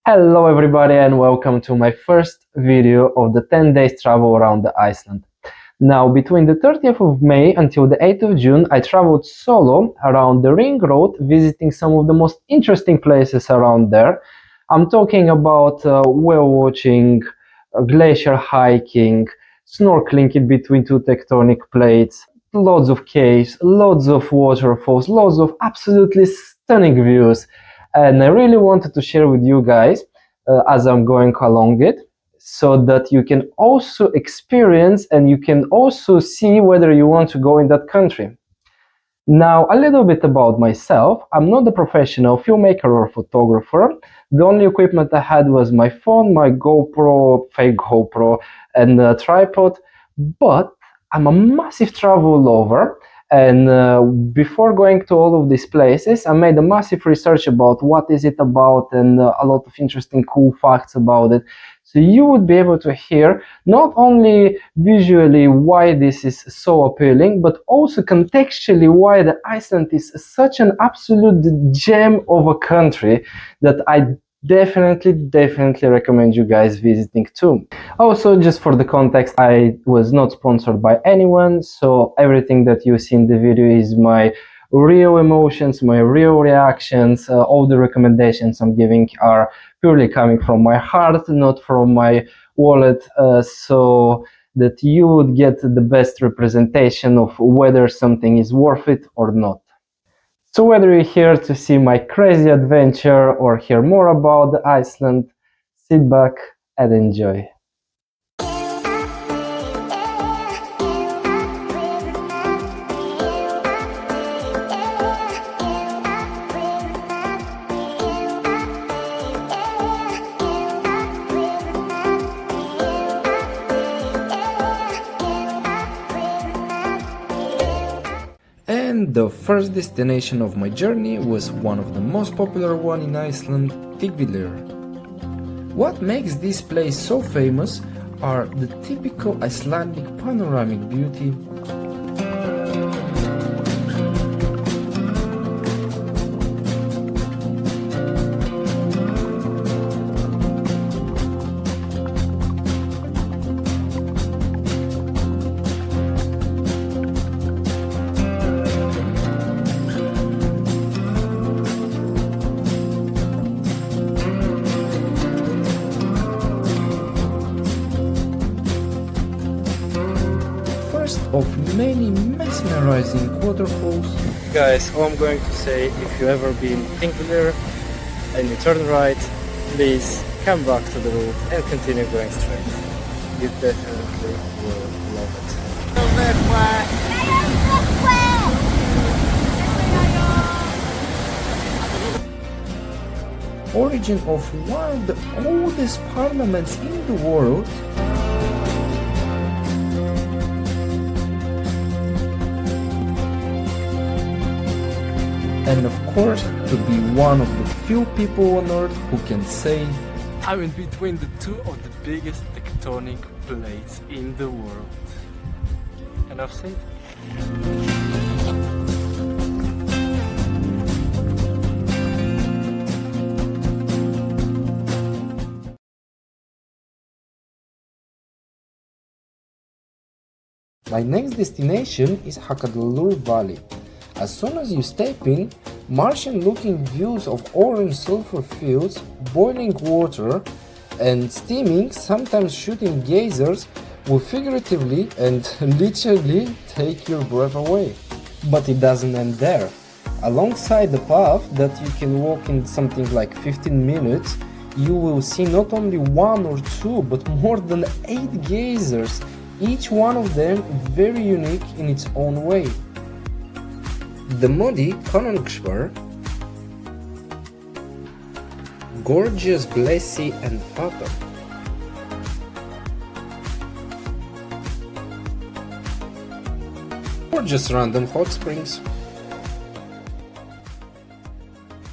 Hello everybody and welcome to my first video of the 10 days travel around the Iceland. Now between the 30th of May until the 8th of June I traveled solo around the Ring Road, visiting some of the most interesting places around there. I'm talking about whale watching, glacier hiking, snorkeling in between two tectonic plates, lots of caves, lots of waterfalls, lots of absolutely stunning views. And I really wanted to share with you guys as I'm going along it, so that you can also experience and you can also see whether you want to go in that country. Now, a little bit about myself. I'm not a professional filmmaker or photographer. The only equipment I had was my phone, my GoPro, fake GoPro, and a tripod, but I'm a massive travel lover. And before going to all of these places, I made a massive research about what is it about and a lot of interesting cool facts about it. So you would be able to hear not only visually why this is so appealing, but also contextually why the Iceland is such an absolute gem of a country that I definitely recommend you guys visiting too. Also, just for the context, I was not sponsored by anyone, so everything that you see in the video is my real emotions, my real reactions. All the recommendations I'm giving are purely coming from my heart, not from my wallet, so that you would get the best representation of whether something is worth it or not. So whether you're here to see my crazy adventure or hear more about the Iceland, sit back and enjoy. And the first destination of my journey was one of the most popular one in Iceland, Thingvellir. What makes this place so famous are the typical Icelandic panoramic beauty, of many mesmerizing waterfalls. Guys, all I'm going to say, if you ever been in Thingvellir and you turn right, please come back to the road and continue going straight. You definitely will love it. Origin of one of the oldest parliaments in the world. And of course, to be one of the few people on Earth who can say, I'm in between the two of the biggest tectonic plates in the world. Enough said? My next destination is Haukadalur Valley. As soon as you step in, Martian-looking views of orange sulfur fields, boiling water, and steaming, sometimes shooting geysers will figuratively and literally take your breath away. But it doesn't end there. Alongside the path that you can walk in something like 15 minutes, you will see not only one or two, but more than 8 geysers, each one of them very unique in its own way. The muddy Konungsvar, gorgeous Blessy and Fata, gorgeous random hot springs.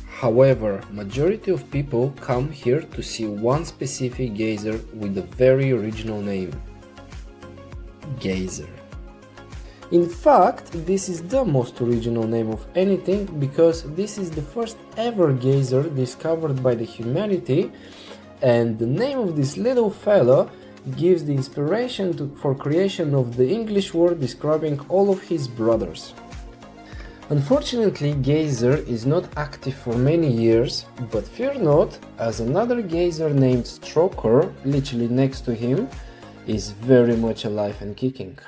However, majority of people come here to see one specific geyser with a very original name, Geyser. In fact, this is the most original name of anything because this is the first ever geyser discovered by the humanity, and the name of this little fella gives the inspiration for creation of the English word describing all of his brothers. Unfortunately, Geyser is not active for many years, but fear not, as another geyser named Stroker, literally next to him, is very much alive and kicking.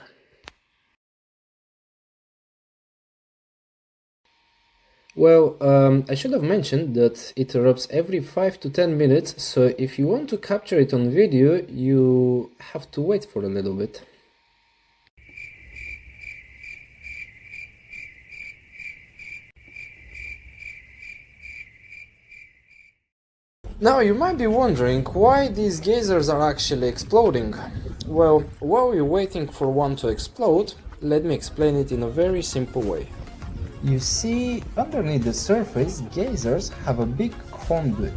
Well, I should have mentioned that it erupts every 5 to 10 minutes, so if you want to capture it on video, you have to wait for a little bit. Now you might be wondering why these geysers are actually exploding. Well, while you're waiting for one to explode, let me explain it in a very simple way. You see, underneath the surface, geysers have a big conduit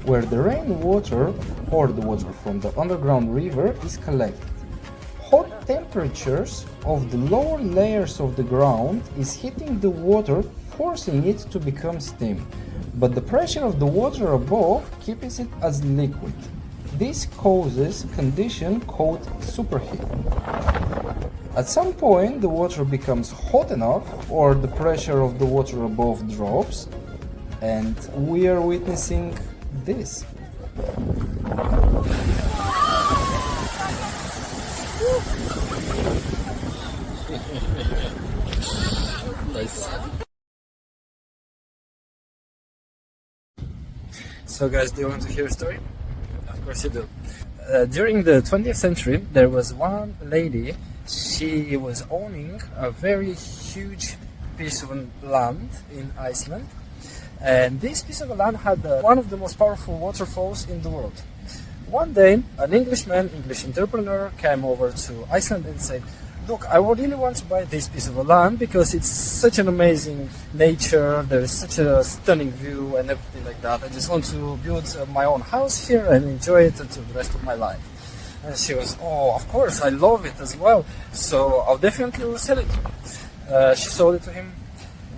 where the rainwater or the water from the underground river is collected. Hot temperatures of the lower layers of the ground is hitting the water, forcing it to become steam, but the pressure of the water above keeps it as liquid. This causes a condition called superheating. At some point, the water becomes hot enough, or the pressure of the water above drops, and we are witnessing this. Nice. So guys, do you want to hear a story? Of course you do. During the 20th century, there was one lady. She was owning a very huge piece of land in Iceland, and this piece of land had one of the most powerful waterfalls in the world. One day, an English entrepreneur came over to Iceland and said, "Look, I really want to buy this piece of land because it's such an amazing nature, there is such a stunning view and everything like that. I just want to build my own house here and enjoy it until the rest of my life." And she was, "Oh, of course, I love it as well, so I'll definitely sell it to you." She sold it to him.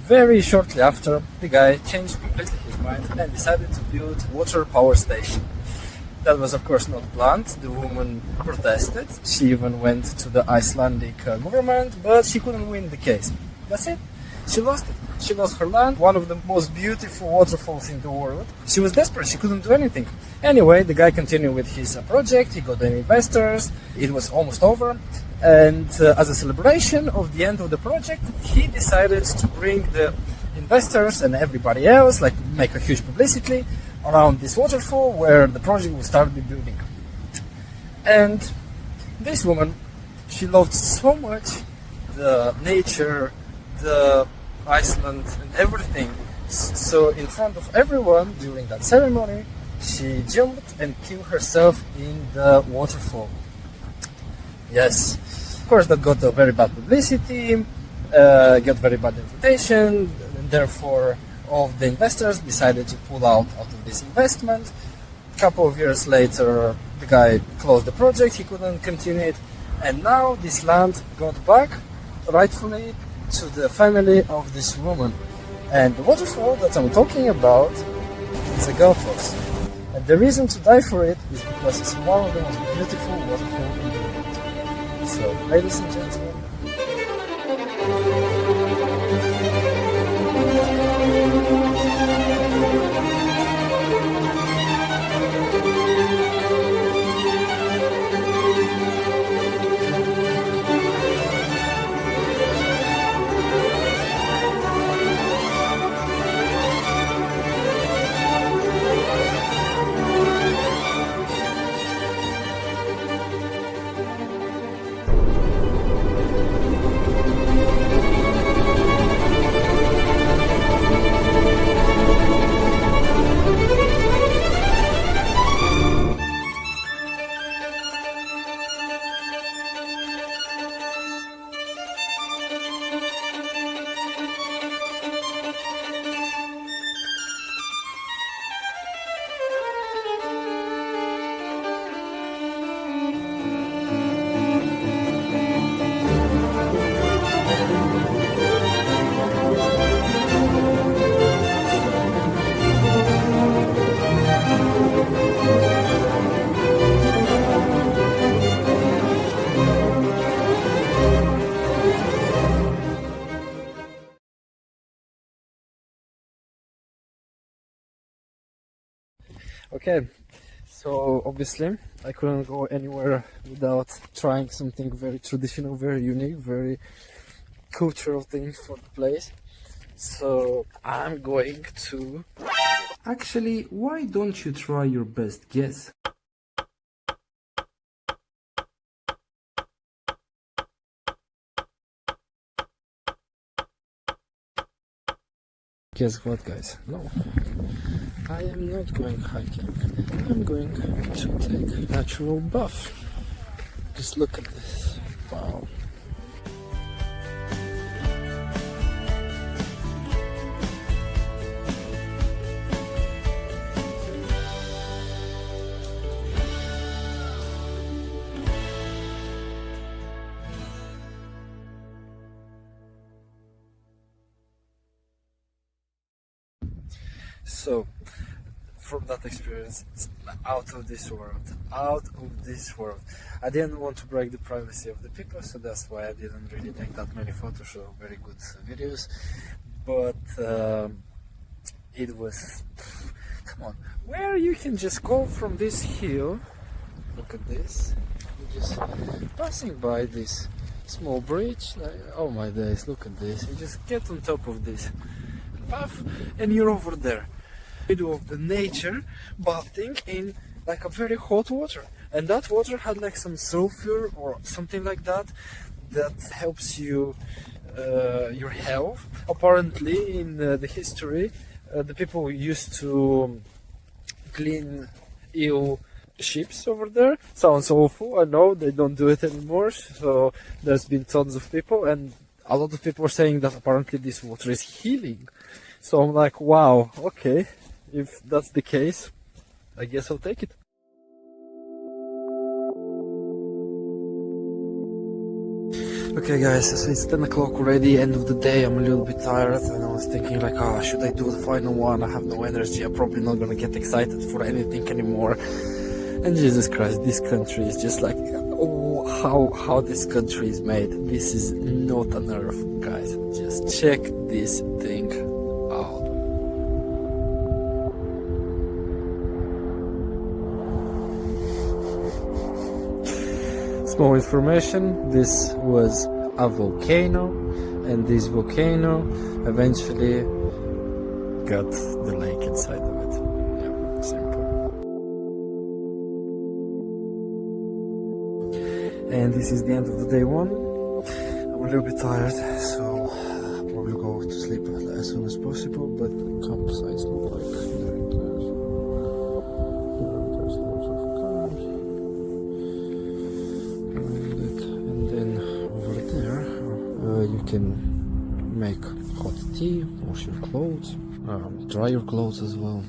Very shortly after, the guy changed completely his mind and decided to build a water power station. That was of course not planned. The woman protested. She even went to the Icelandic government, but she couldn't win the case. That's it. She lost it. She lost her land, one of the most beautiful waterfalls in the world. She was desperate. She couldn't do anything. Anyway, the guy continued with his project. He got the investors. It was almost over. And as a celebration of the end of the project, he decided to bring the investors and everybody else, like make a huge publicity around this waterfall where the project will start the building. And this woman, she loved so much the nature, the Iceland and everything. So in front of everyone during that ceremony, she jumped and killed herself in the waterfall. Yes, of course that got a very bad publicity, got very bad reputation, and therefore all of the investors decided to pull out of this investment. A couple of years later, the guy closed the project, he couldn't continue it, and now this land got back rightfully to the family of this woman. And the waterfall that I'm talking about is a Gullfoss. And the reason to die for it is because it's one of the most beautiful waterfalls in the world. So, ladies and gentlemen, Okay, so obviously I couldn't go anywhere without trying something very traditional, very unique, very cultural thing for the place. So I'm going to... Actually, why don't you try your best guess? Guess what, guys? No, I am not going hiking. I'm going to take natural bath. Just look at this. Wow. So, from that experience, it's out of this world. Out of this world. I didn't want to break the privacy of the people, so that's why I didn't really take that many photos or very good videos. But it was... Come on, where you can just go from this hill. Look at this. You're just passing by this small bridge. Like, oh my days, look at this. You just get on top of this path and you're over there, middle of the nature, bathing in like a very hot water, and that water had like some sulfur or something like that that helps you your health. Apparently in the history the people used to clean ill ships over there. Sounds awful, I know, they don't do it anymore, so there's been tons of people, and a lot of people are saying that apparently this water is healing. So I'm like, wow, okay, if that's the case, I guess I'll take it. Okay guys, so it's 10 o'clock already, end of the day. I'm a little bit tired and I was thinking like, should I do the final one? I have no energy, I'm probably not gonna get excited for anything anymore. And Jesus Christ, this country is just like, oh, how this country is made. This is not an earth, guys. Just check this thing out. Small information, this was a volcano, and this volcano eventually got the lake inside of it. Yeah, simple. And this is the end of the day one. I'm a little bit tired, so I'll probably go to sleep as soon as possible, but campsites look like they're enclosed. There's lots of cars. And then over there you can make hot tea, wash your clothes, dry your clothes as well.